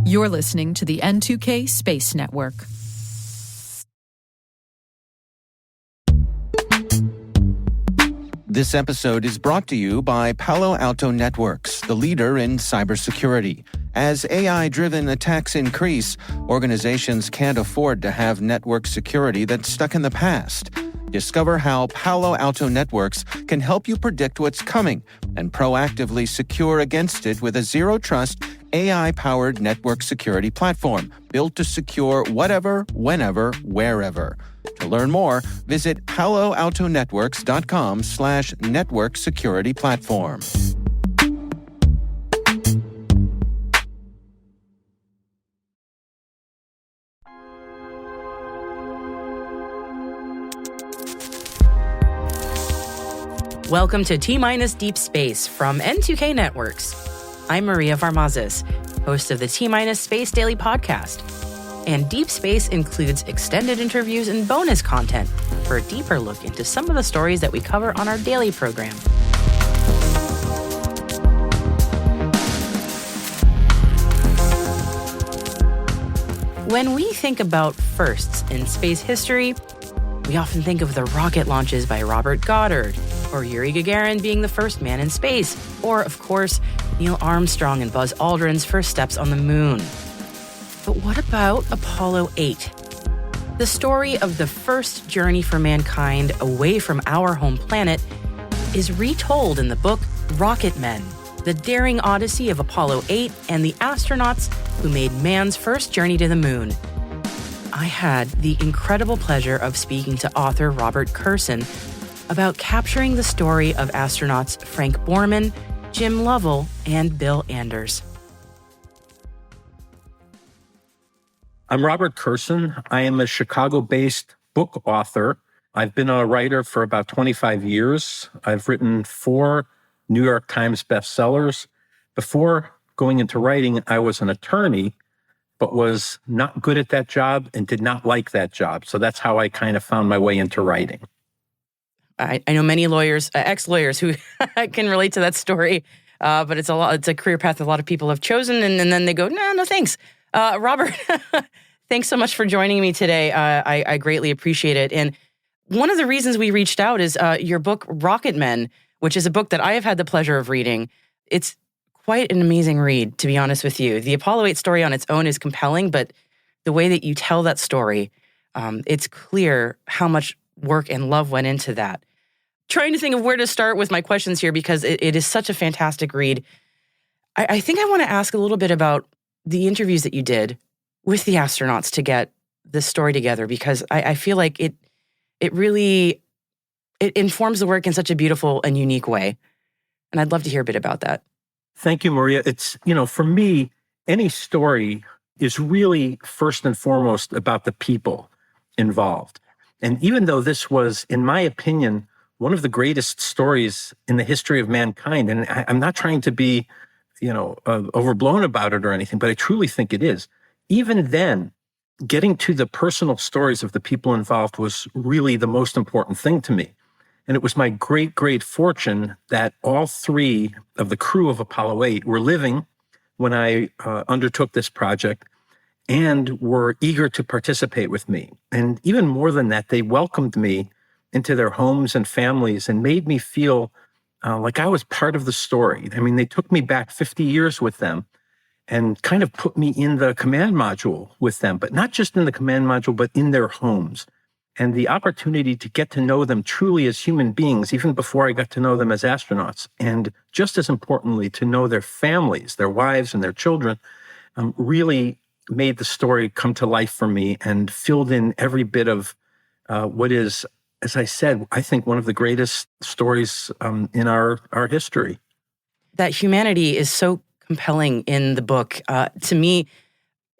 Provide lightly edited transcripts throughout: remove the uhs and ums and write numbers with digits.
You're listening to the N2K Space Network. This episode is brought to you by Palo Alto Networks, the leader in cybersecurity. As AI-driven attacks increase, organizations can't afford to have network security that's stuck in the past. Discover how Palo Alto Networks can help you predict what's coming and proactively secure against it with a zero-trust, AI-powered network security platform built to secure whatever, whenever, wherever. To learn more, visit paloaltonetworks.com/network security platform. Welcome to T-Minus Deep Space from N2K Networks. I'm Maria Varmazes, host of the T-Minus Space Daily podcast. And Deep Space includes extended interviews and bonus content for a deeper look into some of the stories that we cover on our daily program. When we think about firsts in space history, we often think of the rocket launches by Robert Goddard, or Yuri Gagarin being the first man in space, or, of course, Neil Armstrong and Buzz Aldrin's first steps on the moon. But what about Apollo 8? The story of the first journey for mankind away from our home planet is retold in the book Rocket Men, the Daring Odyssey of Apollo 8 and the astronauts who made man's first journey to the moon. I had the incredible pleasure of speaking to author Robert Kurson about capturing the story of astronauts Frank Borman, Jim Lovell, and Bill Anders. I'm Robert Kurson. I am a Chicago-based book author. I've been a writer for about 25 years. I've written 4 New York Times bestsellers. Before going into writing, I was an attorney, but was not good at that job and did not like that job. So that's how I kind of found my way into writing. I know many lawyers, ex-lawyers, who can relate to that story, but it's a career path that a lot of people have chosen, and then they go, no thanks. Robert, thanks so much for joining me today. I greatly appreciate it. And one of the reasons we reached out is your book, Rocket Men, which is a book that I have had the pleasure of reading. It's quite an amazing read, to be honest with you. The Apollo 8 story on its own is compelling, but the way that you tell that story, it's clear how much work and love went into that. Trying to think of where to start with my questions here because it is such a fantastic read. I think I want to ask a little bit about the interviews that you did with the astronauts to get this story together, because I feel like it really informs the work in such a beautiful and unique way. And I'd love to hear a bit about that. Thank you, Maria. It's, for me, any story is really first and foremost about the people involved. And even though this was, in my opinion, one of the greatest stories in the history of mankind, and I'm not trying to be, overblown about it or anything, but I truly think it is. Even then, getting to the personal stories of the people involved was really the most important thing to me. And it was my great, great fortune that all 3 of the crew of Apollo 8 were living when I undertook this project and were eager to participate with me. And even more than that, they welcomed me into their homes and families and made me feel like I was part of the story. I mean, they took me back 50 years with them and kind of put me in the command module with them, but not just in the command module, but in their homes. And the opportunity to get to know them truly as human beings, even before I got to know them as astronauts. And just as importantly, to know their families, their wives and their children, really made the story come to life for me and filled in every bit of what is, as I said, I think one of the greatest stories in our history. That humanity is so compelling in the book. To me,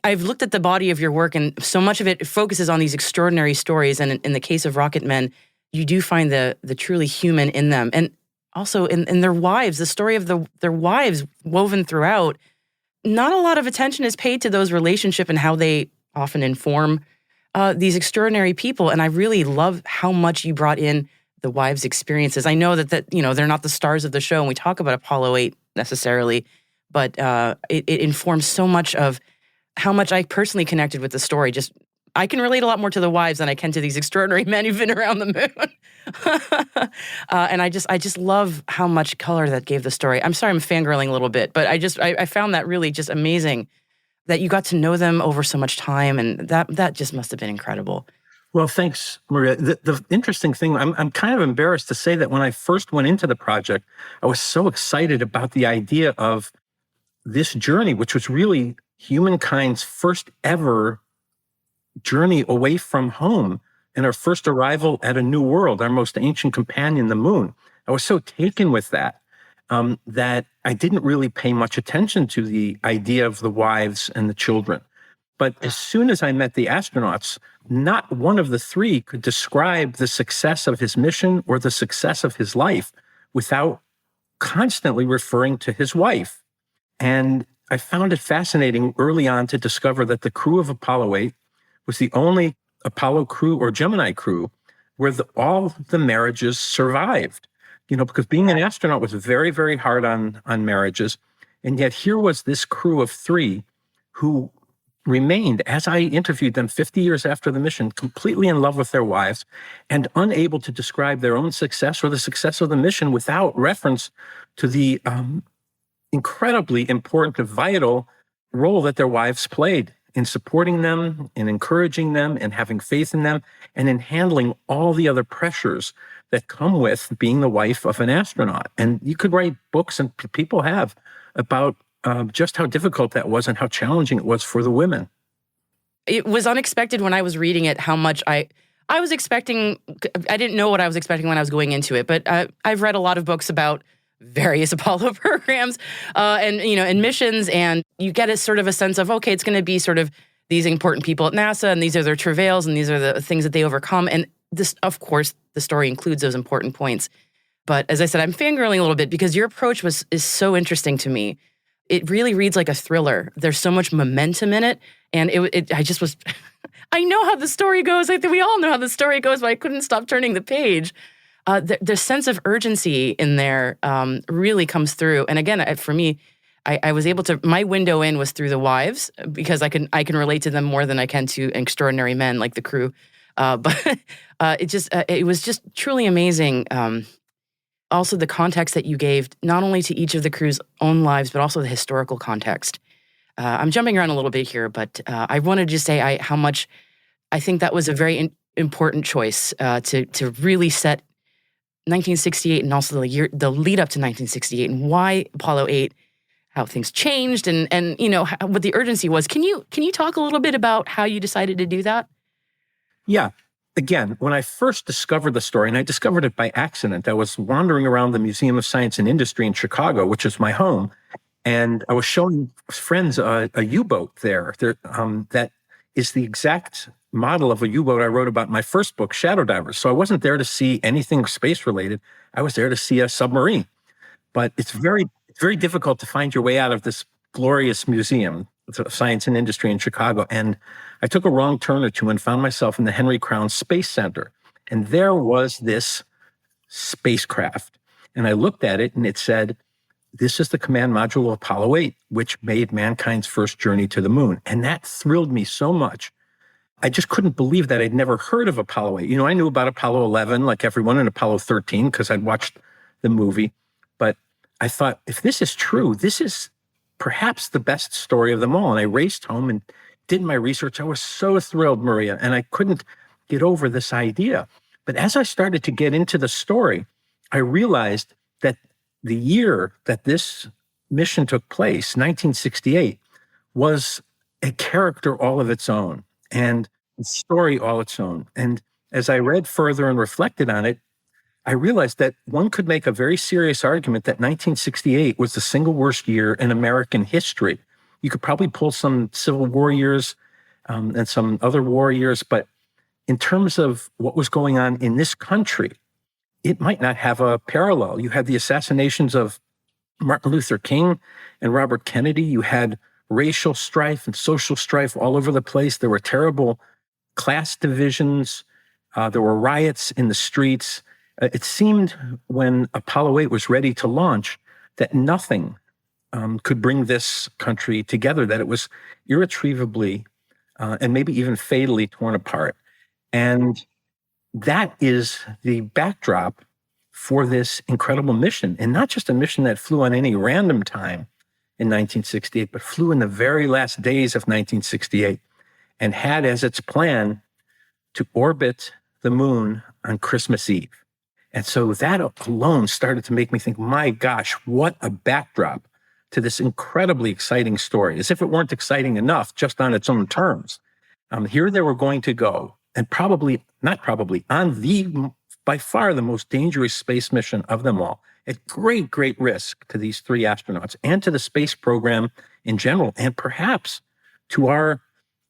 I've looked at the body of your work, and so much of it focuses on these extraordinary stories. And in the case of Rocket Men, you do find the truly human in them. And also in their wives, the story of their wives woven throughout. Not a lot of attention is paid to those relationships and how they often inform these extraordinary people. And I really love how much you brought in the wives' experiences. I know that they're not the stars of the show, and we talk about Apollo 8 necessarily, but it informs so much of how much I personally connected with the story. Just I can relate a lot more to the wives than I can to these extraordinary men who've been around the moon. And I just love how much color that gave the story. I'm sorry I'm fangirling a little bit, but I found that really just amazing that you got to know them over so much time, and that just must have been incredible. Well, thanks, Maria. The interesting thing, I'm kind of embarrassed to say that when I first went into the project, I was so excited about the idea of this journey, which was really humankind's first ever journey away from home and our first arrival at a new world, our most ancient companion, the moon. I was so taken with that that I didn't really pay much attention to the idea of the wives and the children. But as soon as I met the astronauts, not one of the three could describe the success of his mission or the success of his life without constantly referring to his wife. And I found it fascinating early on to discover that the crew of Apollo 8 was the only Apollo crew or Gemini crew where all the marriages survived. Because being an astronaut was very, very hard on marriages. And yet here was this crew of three who remained, as I interviewed them 50 years after the mission, completely in love with their wives and unable to describe their own success or the success of the mission without reference to the incredibly important and vital role that their wives played in supporting them, in encouraging them, and having faith in them, and in handling all the other pressures that come with being the wife of an astronaut. And you could write books, and people have, about just how difficult that was and how challenging it was for the women. It was unexpected when I was reading it, how much I was expecting. I didn't know what I was expecting when I was going into it, but I've read a lot of books about various Apollo programs and missions, and you get a sort of a sense of, okay, it's going to be sort of these important people at NASA, and these are their travails, and these are the things that they overcome. And this, of course, the story includes those important points. But as I said, I'm fangirling a little bit because your approach is so interesting to me. It really reads like a thriller. There's so much momentum in it, and I just was. I know how the story goes. I think we all know how the story goes, but I couldn't stop turning the page. The sense of urgency in there really comes through. And again, for me, I was able to. My window in was through the wives because I can relate to them more than I can to extraordinary men like the crew. But it was just truly amazing. Also, the context that you gave, not only to each of the crew's own lives, but also the historical context. I'm jumping around a little bit here, but I wanted to say how much I think that was a very important choice to really set 1968 and also the lead up to 1968 and why Apollo 8, how things changed and what the urgency was. Can you talk a little bit about how you decided to do that? Yeah. Again, when I first discovered the story, and I discovered it by accident, I was wandering around the Museum of Science and Industry in Chicago, which is my home, and I was showing friends a U-boat there that is the exact model of a U-boat I wrote about in my first book, Shadow Divers. So I wasn't there to see anything space-related. I was there to see a submarine. But it's very difficult to find your way out of this glorious museum of science and industry in Chicago. And I took a wrong turn or two and found myself in the Henry Crown Space Center. And there was this spacecraft. And I looked at it and it said, this is the command module of Apollo 8, which made mankind's first journey to the moon. And that thrilled me so much. I just couldn't believe that I'd never heard of Apollo 8. I knew about Apollo 11, like everyone, and Apollo 13, because I'd watched the movie. But I thought, if this is true, this is perhaps the best story of them all. And I raced home and did my research. I was so thrilled, Maria, and I couldn't get over this idea. But as I started to get into the story, I realized that the year that this mission took place, 1968, was a character all of its own and a story all its own. And as I read further and reflected on it, I realized that one could make a very serious argument that 1968 was the single worst year in American history. You could probably pull some Civil War years and some other war years, but in terms of what was going on in this country, it might not have a parallel. You had the assassinations of Martin Luther King and Robert Kennedy. You had racial strife and social strife all over the place. There were terrible class divisions. There were riots in the streets. It seemed when Apollo 8 was ready to launch that nothing could bring this country together, that it was irretrievably and maybe even fatally torn apart. And that is the backdrop for this incredible mission. And not just a mission that flew on any random time in 1968, but flew in the very last days of 1968 and had as its plan to orbit the moon on Christmas Eve. And so that alone started to make me think, my gosh, what a backdrop to this incredibly exciting story, as if it weren't exciting enough just on its own terms. Here they were going to go, and on the, by far the most dangerous space mission of them all, at great, great risk to these three astronauts and to the space program in general, and perhaps to our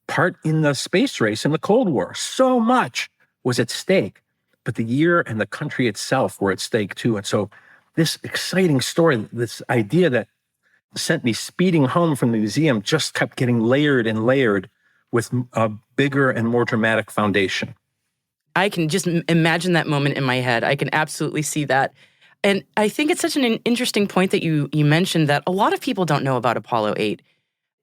part in the space race in the Cold War. So much was at stake, but the year and the country itself were at stake too. And so this exciting story, this idea that sent me speeding home from the museum, just kept getting layered and layered with a bigger and more dramatic foundation. I can just imagine that moment in my head. I can absolutely see that. And I think it's such an interesting point that you mentioned, that a lot of people don't know about Apollo 8.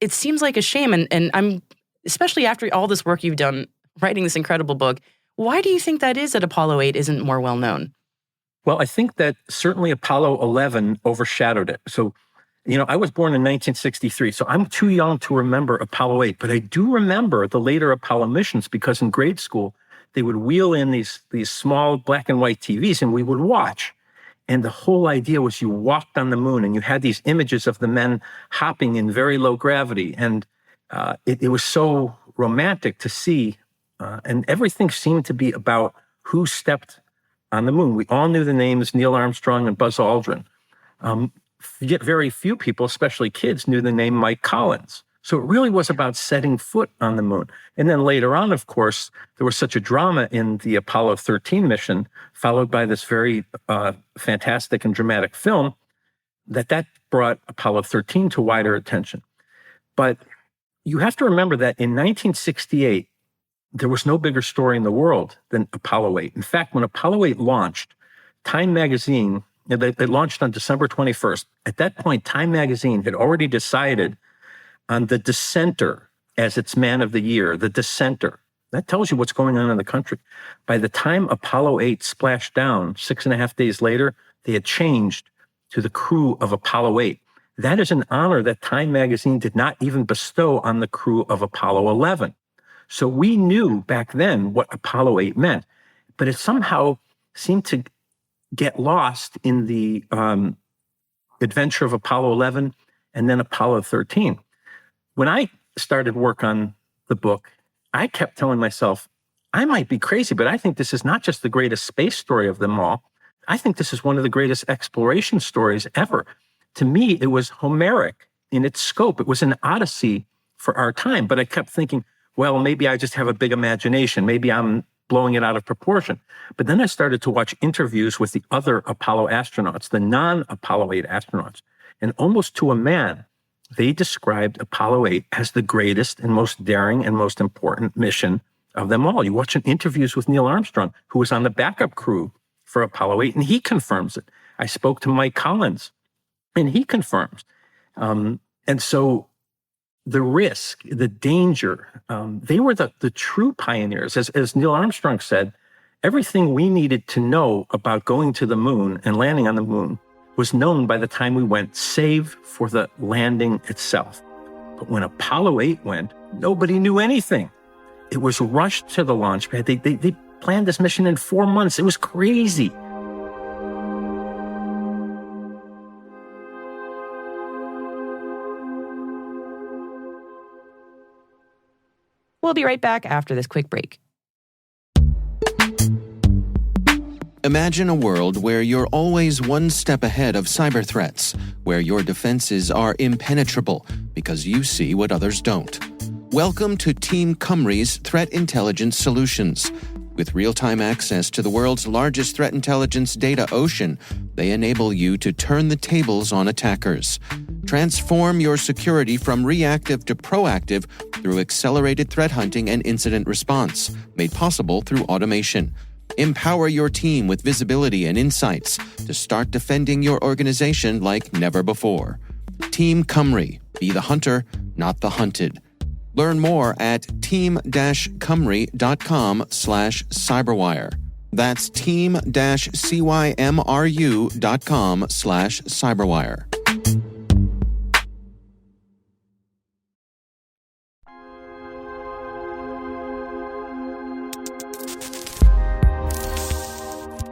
It seems like a shame. And I'm, especially after all this work you've done writing this incredible book, why do you think that is, that Apollo 8 isn't more well known? Well, I think that certainly Apollo 11 overshadowed it. So, I was born in 1963, so I'm too young to remember Apollo 8, but I do remember the later Apollo missions, because in grade school, they would wheel in these small black and white TVs and we would watch. And the whole idea was you walked on the moon and you had these images of the men hopping in very low gravity. And it was so romantic to see. And everything seemed to be about who stepped on the moon. We all knew the names Neil Armstrong and Buzz Aldrin. Yet very few people, especially kids, knew the name Mike Collins. So it really was about setting foot on the moon. And then later on, of course, there was such a drama in the Apollo 13 mission, followed by this very fantastic and dramatic film, that brought Apollo 13 to wider attention. But you have to remember that in 1968, there was no bigger story in the world than Apollo 8. In fact, when Apollo 8 launched, Time magazine, they launched on December 21st. At that point, Time magazine had already decided on the dissenter as its man of the year, the dissenter. That tells you what's going on in the country. By the time Apollo 8 splashed down 6.5 days later, they had changed to the crew of Apollo 8. That is an honor that Time magazine did not even bestow on the crew of Apollo 11. So we knew back then what Apollo 8 meant, but it somehow seemed to get lost in the adventure of Apollo 11 and then Apollo 13. When I started work on the book, I kept telling myself, I might be crazy, but I think this is not just the greatest space story of them all. I think this is one of the greatest exploration stories ever. To me, it was Homeric in its scope. It was an odyssey for our time, but I kept thinking, well, maybe I just have a big imagination. Maybe I'm blowing it out of proportion. But then I started to watch interviews with the other Apollo astronauts, the non-Apollo 8 astronauts. And almost to a man, they described Apollo 8 as the greatest and most daring and most important mission of them all. You watch interviews with Neil Armstrong, who was on the backup crew for Apollo 8, and he confirms it. I spoke to Mike Collins, and he confirms. And so the risk, the danger, they were the true pioneers. As Neil Armstrong said, everything we needed to know about going to the moon and landing on the moon was known by the time we went, save for the landing itself. But when Apollo 8 went, nobody knew anything. It was rushed to the launch pad. They planned this mission in 4 months. It was crazy. We'll be right back after this quick break. Imagine a world where you're always one step ahead of cyber threats, where your defenses are impenetrable because you see what others don't. Welcome to Team Cymru's Threat Intelligence Solutions. With real-time access to the world's largest threat intelligence data ocean, they enable you to turn the tables on attackers. Transform your security from reactive to proactive through accelerated threat hunting and incident response, made possible through automation. Empower your team with visibility and insights to start defending your organization like never before. Team Cymru. Be the hunter, not the hunted. Learn more at team-cymru.com/cyberwire. That's team-cymru.com/cyberwire.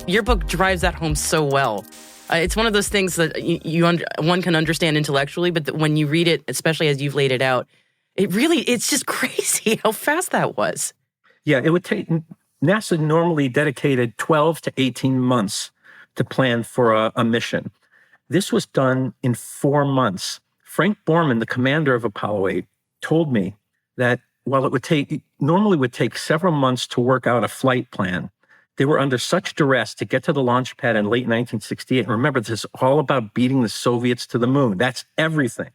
Your book drives that home so well. It's one of those things that one can understand intellectually, but when you read it, especially as you've laid it out, it's just crazy how fast that was. Yeah, it would take, NASA normally dedicated 12 to 18 months to plan for a mission. This was done in 4 months. Frank Borman, the commander of Apollo 8, told me that while it normally would take several months to work out a flight plan, they were under such duress to get to the launch pad in late 1968. And remember, this is all about beating the Soviets to the moon. That's everything.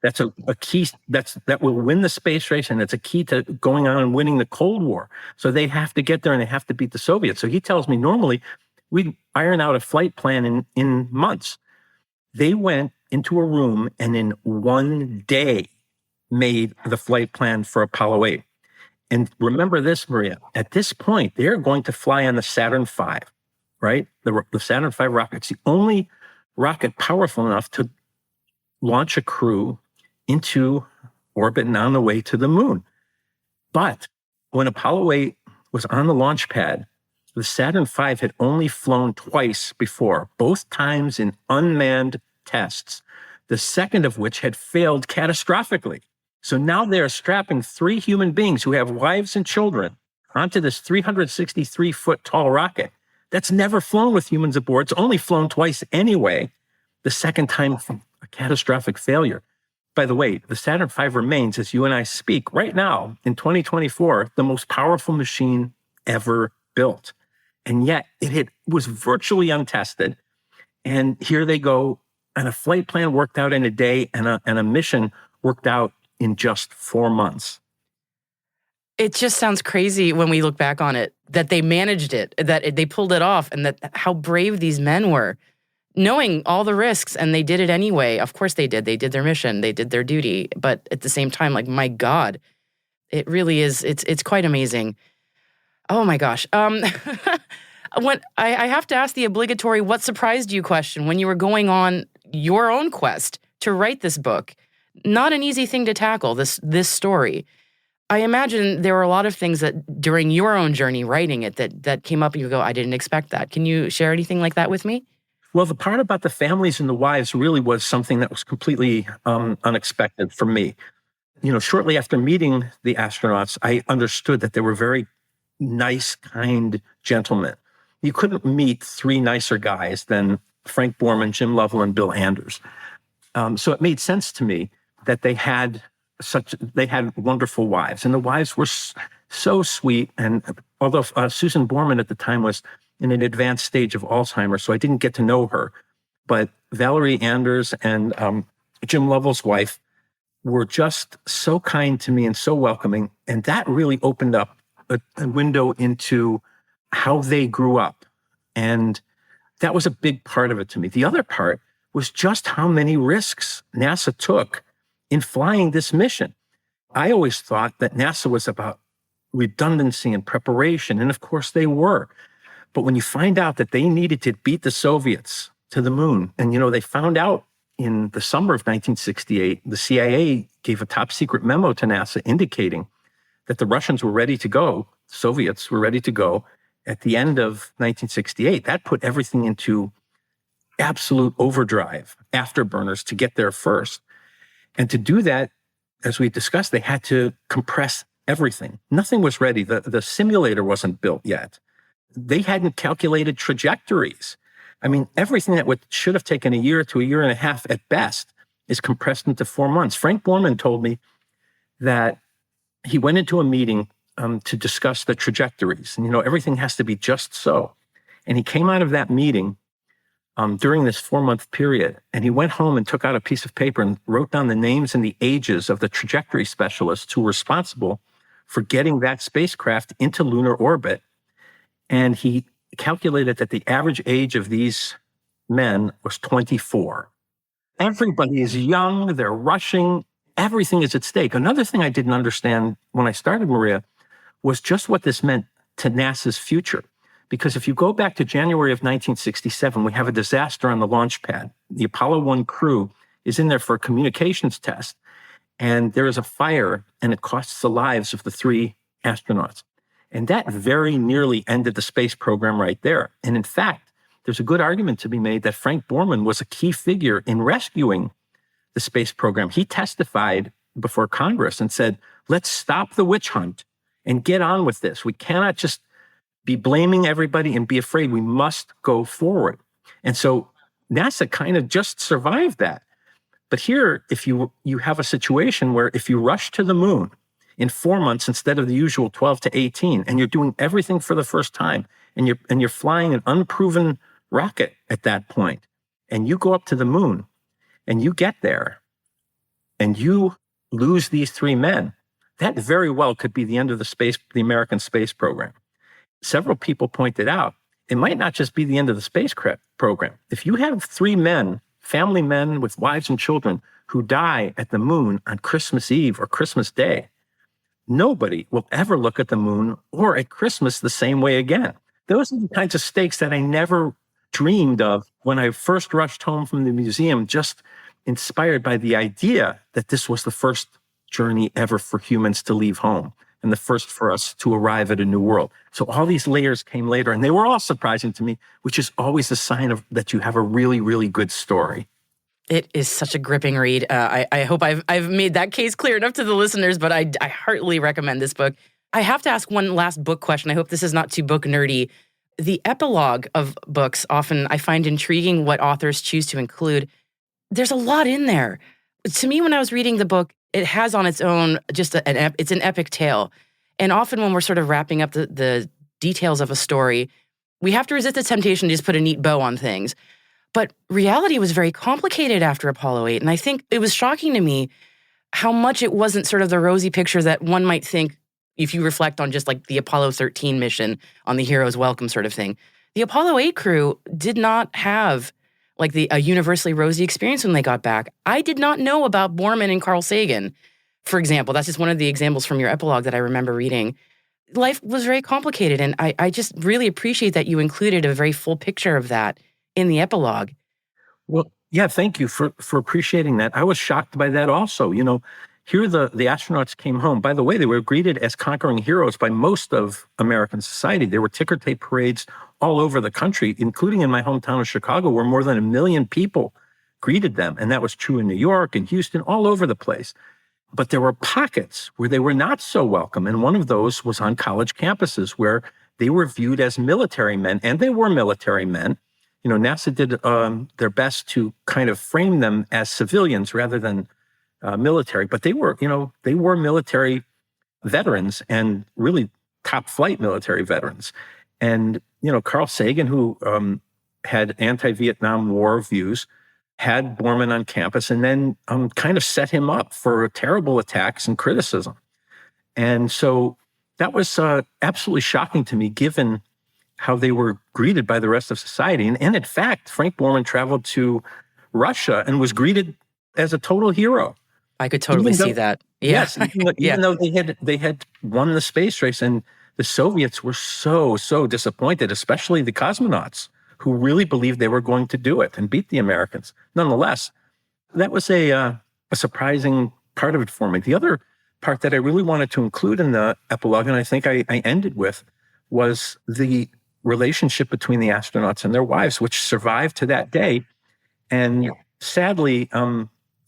That's a key. That will win the space race, and it's a key to going on and winning the Cold War. So they have to get there, and they have to beat the Soviets. So he tells me normally we'd iron out a flight plan in months. They went into a room and in 1 day made the flight plan for Apollo 8. And remember this, Maria, at this point, they're going to fly on the Saturn V, right? The Saturn V rocket's the only rocket powerful enough to launch a crew into orbit and on the way to the moon. But when Apollo 8 was on the launch pad, the Saturn V had only flown twice before, both times in unmanned tests, the second of which had failed catastrophically. So now they're strapping 3 human beings who have wives and children onto this 363-foot tall rocket that's never flown with humans aboard. It's only flown twice anyway, the second time from a catastrophic failure. By the way, the Saturn V remains, as you and I speak, right now in 2024, the most powerful machine ever built. And yet it was virtually untested. And here they go, and a flight plan worked out in a day and a mission worked out in just 4 months. It just sounds crazy when we look back on it, that they managed it, that they pulled it off, and that how brave these men were, knowing all the risks, and they did it anyway. Of course they did. They did their mission. They did their duty. But at the same time, like, my God, it really is, it's quite amazing. Oh my gosh. When I have to ask the obligatory what surprised you question when you were going on your own quest to write this book. Not an easy thing to tackle, this story. I imagine there were a lot of things that during your own journey writing it that came up and you go, I didn't expect that. Can you share anything like that with me? Well, the part about the families and the wives really was something that was completely unexpected for me. You know, shortly after meeting the astronauts, I understood that they were very nice, kind gentlemen. You couldn't meet 3 nicer guys than Frank Borman, Jim Lovell, and Bill Anders. So it made sense to me that they had wonderful wives, and the wives were so sweet. And although Susan Borman at the time was in an advanced stage of Alzheimer's, so I didn't get to know her, but Valerie Anders and Jim Lovell's wife were just so kind to me and so welcoming, and that really opened up a window into how they grew up, and that was a big part of it to me. The other part was just how many risks NASA took in flying this mission. I always thought that NASA was about redundancy and preparation, and of course they were. But when you find out that they needed to beat the Soviets to the moon, and they found out in the summer of 1968, the CIA gave a top secret memo to NASA indicating that the Russians were ready to go, Soviets were ready to go at the end of 1968. That put everything into absolute overdrive, afterburners to get there first. And to do that, as we discussed, they had to compress everything. Nothing was ready. The simulator wasn't built yet. They hadn't calculated trajectories. I mean, everything that should have taken a year to a year and a half at best is compressed into 4 months. Frank Borman told me that he went into a meeting to discuss the trajectories. And, everything has to be just so. And he came out of that meeting during this 4-month period, and he went home and took out a piece of paper and wrote down the names and the ages of the trajectory specialists who were responsible for getting that spacecraft into lunar orbit. And he calculated that the average age of these men was 24. everybody is young, they're rushing, everything is at stake. Another thing I didn't understand when I started, Maria, was just what this meant to NASA's future. Because if you go back to January of 1967, we have a disaster on the launch pad. The Apollo 1 crew is in there for a communications test, and there is a fire, and it costs the lives of the 3 astronauts. And that very nearly ended the space program right there. And in fact, there's a good argument to be made that Frank Borman was a key figure in rescuing the space program. He testified before Congress and said, let's stop the witch hunt and get on with this. We cannot just be blaming everybody and be afraid. We must go forward. And so NASA kind of just survived that. But here, if you have a situation where if you rush to the moon in 4 months instead of the usual 12 to 18, and you're doing everything for the first time, and you're flying an unproven rocket at that point, and you go up to the moon, and you get there, and you lose these 3 men, that very well could be the end of the American space program. Several people pointed out, it might not just be the end of the space program. If you have 3 men, family men with wives and children, who die at the moon on Christmas Eve or Christmas Day, nobody will ever look at the moon or at Christmas the same way again. Those are the kinds of stakes that I never dreamed of when I first rushed home from the museum, just inspired by the idea that this was the first journey ever for humans to leave home and the first for us to arrive at a new world. So all these layers came later, and they were all surprising to me, which is always a sign of that you have a really, really good story. It is such a gripping read. I hope I've made that case clear enough to the listeners, but I heartily recommend this book. I have to ask one last book question. I hope this is not too book nerdy. The epilogue of books, often I find intriguing what authors choose to include. There's a lot in there. To me, when I was reading the book, it has on its own just it's an epic tale. And often when we're sort of wrapping up the details of a story, we have to resist the temptation to just put a neat bow on things. But reality was very complicated after Apollo 8. And I think it was shocking to me how much it wasn't sort of the rosy picture that one might think if you reflect on just like the Apollo 13 mission on the hero's welcome sort of thing. The Apollo 8 crew did not have like a universally rosy experience when they got back. I did not know about Borman and Carl Sagan, for example. That's just one of the examples from your epilogue that I remember reading. Life was very complicated, and I just really appreciate that you included a very full picture of that in the epilogue. Well, yeah, thank you for appreciating that. I was shocked by that also. You know, here the astronauts came home. By the way, they were greeted as conquering heroes by most of American society. There were ticker tape parades all over the country, including in my hometown of Chicago, where more than 1 million people greeted them. And that was true in New York and Houston, all over the place. But there were pockets where they were not so welcome. And one of those was on college campuses where they were viewed as military men, and they were military men. You know, NASA did their best to kind of frame them as civilians rather than military. But they were military veterans, and really top flight military veterans. And, you know, Carl Sagan, who had anti-Vietnam War views, had Borman on campus and then kind of set him up for terrible attacks and criticism. And so that was absolutely shocking to me, given how they were greeted by the rest of society. And in fact, Frank Borman traveled to Russia and was greeted as a total hero. I could totally see that. Yeah. Yes, even though they had won the space race, and the Soviets were so disappointed, especially the cosmonauts, who really believed they were going to do it and beat the Americans. Nonetheless, that was a surprising part of it for me. The other part that I really wanted to include in the epilogue, and I think I ended with, was the relationship between the astronauts and their wives, which survived to that day. And sadly,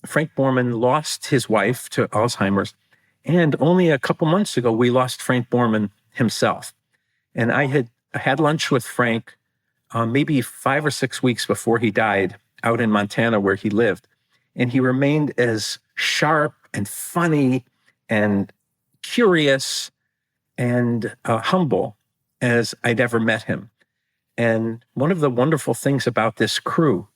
Frank Borman lost his wife to Alzheimer's. And only a couple months ago, we lost Frank Borman himself. And I had lunch with Frank maybe 5 or 6 weeks before he died out in Montana where he lived. And he remained as sharp and funny and curious and humble as I'd ever met him. And one of the wonderful things about this crew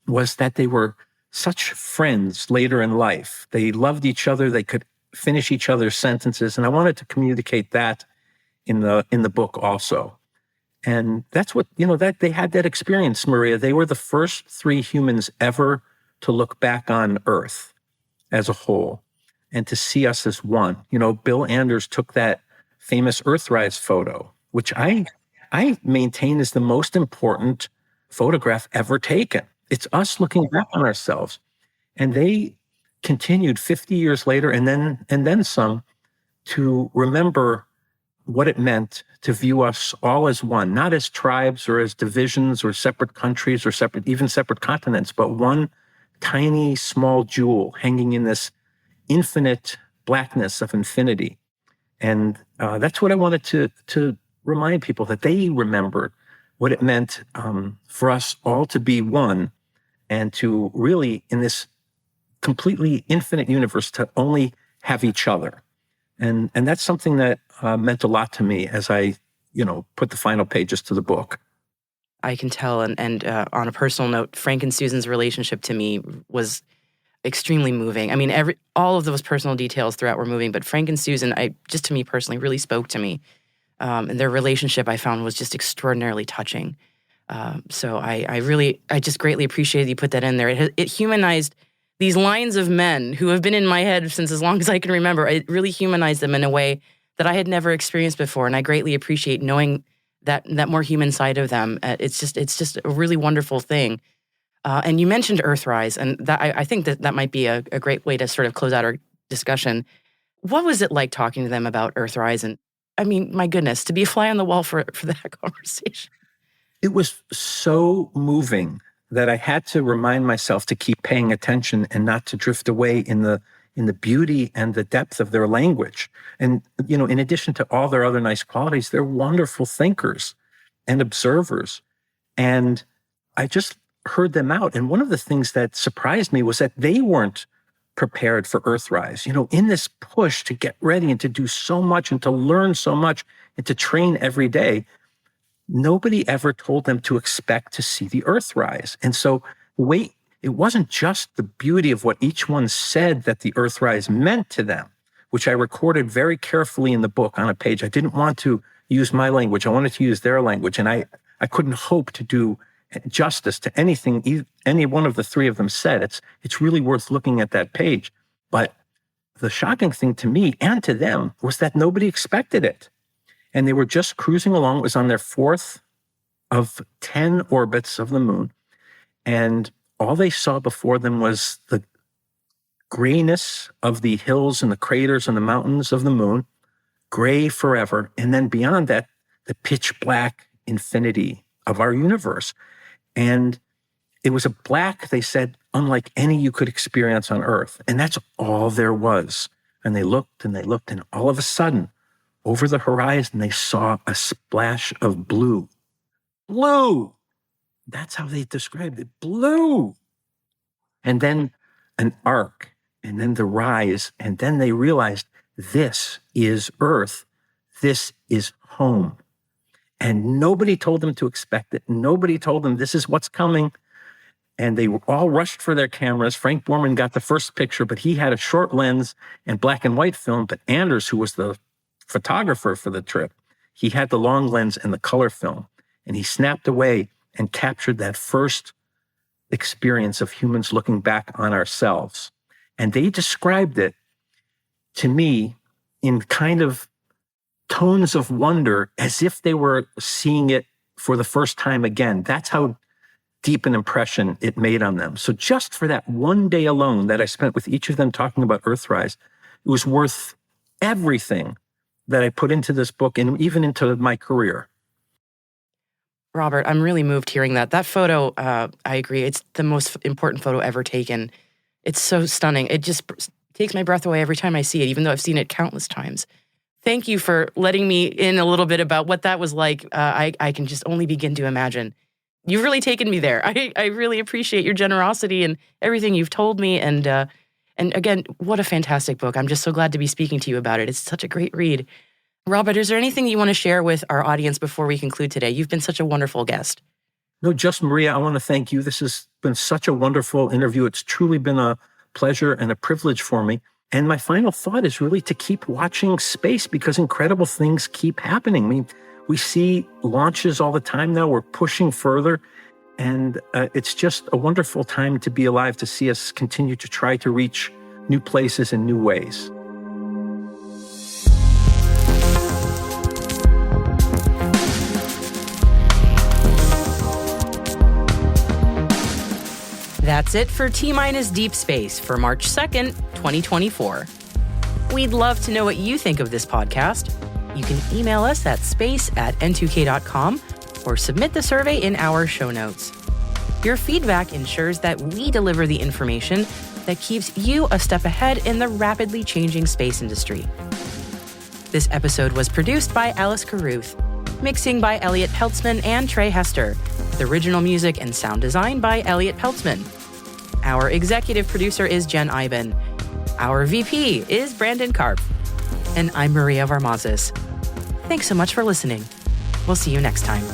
was that they were such friends later in life. They loved each other. They could finish each other's sentences. And I wanted to communicate that in the book also. And that's what, that they had that experience, Maria. They were the first 3 humans ever to look back on Earth as a whole and to see us as one. You know, Bill Anders took that famous Earthrise photo, which I maintain is the most important photograph ever taken. It's us looking back on ourselves. And they continued 50 years later and then some to remember what it meant to view us all as one, not as tribes or as divisions or separate countries or even separate continents, but one tiny small jewel hanging in this infinite blackness of infinity. And that's what I wanted to remind people, that they remembered what it meant for us all to be one and to really, in this completely infinite universe, to only have each other. And that's something that meant a lot to me as I, put the final pages to the book. I can tell. And on a personal note, Frank and Susan's relationship to me was extremely moving. I mean, all of those personal details throughout were moving, but Frank and Susan, just to me personally, really spoke to me. And their relationship, I found, was just extraordinarily touching. So I just greatly appreciated you put that in there. It humanized these lines of men who have been in my head since as long as I can remember. It really humanized them in a way that I had never experienced before, and I greatly appreciate knowing that more human side of them. It's just a really wonderful thing. And you mentioned Earthrise, and that I think that might be a great way to sort of close out our discussion. What was it like talking to them about Earthrise? And I mean, my goodness, to be a fly on the wall for that conversation. It was so moving that I had to remind myself to keep paying attention and not to drift away in the beauty and the depth of their language. And, in addition to all their other nice qualities, they're wonderful thinkers and observers. And I just heard them out. And one of the things that surprised me was that they weren't prepared for Earthrise. In this push to get ready and to do so much and to learn so much and to train every day, nobody ever told them to expect to see the Earthrise. And so it wasn't just the beauty of what each one said that the Earthrise meant to them, which I recorded very carefully in the book on a page. I didn't want to use my language. I wanted to use their language. And I couldn't hope to do justice to anything any one of the three of them said. It's really worth looking at that page. But the shocking thing to me and to them was that nobody expected it. And they were just cruising along. It was on their 4th of 10 orbits of the moon. And all they saw before them was the grayness of the hills and the craters and the mountains of the moon, gray forever. And then beyond that, the pitch black infinity of our universe. And it was a black, they said, unlike any you could experience on Earth. And that's all there was. And they looked, and all of a sudden, over the horizon, they saw a splash of blue. Blue! That's how they described it. Blue! And then an arc, and then the rise, and then they realized this is Earth. This is home. And nobody told them to expect it. Nobody told them this is what's coming. And they all rushed for their cameras. Frank Borman got the first picture, but he had a short lens and black and white film. But Anders, who was the photographer for the trip, he had the long lens and the color film. And he snapped away and captured that first experience of humans looking back on ourselves. And they described it to me in kind of tones of wonder, as if they were seeing it for the first time again. That's how deep an impression it made on them. So just for that one day alone that I spent with each of them talking about Earthrise, it was worth everything that I put into this book and even into my career. Robert, I'm really moved hearing that. That photo, I agree, it's the most important photo ever taken. It's so stunning. It just takes my breath away every time I see it, even though I've seen it countless times. Thank you for letting me in a little bit about what that was like. I can just only begin to imagine. You've really taken me there. I really appreciate your generosity and everything you've told me. And again, what a fantastic book. I'm just so glad to be speaking to you about it. It's such a great read. Robert, is there anything you want to share with our audience before we conclude today? You've been such a wonderful guest. No, just Maria, I want to thank you. This has been such a wonderful interview. It's truly been a pleasure and a privilege for me. And my final thought is really to keep watching space, because incredible things keep happening. I mean, we see launches all the time now. We're pushing further. And it's just a wonderful time to be alive, to see us continue to try to reach new places in new ways. That's it for T-Minus Deep Space for March 2nd, 2024. We'd love to know what you think of this podcast. You can email us at space@n2k.com or submit the survey in our show notes. Your feedback ensures that we deliver the information that keeps you a step ahead in the rapidly changing space industry. This episode was produced by Alice Carruth, mixing by Elliot Peltzman and Trey Hester, with original music and sound design by Elliot Peltzman. Our executive producer is Jen Iben. Our VP is Brandon Karp. And I'm Maria Varmazes. Thanks so much for listening. We'll see you next time.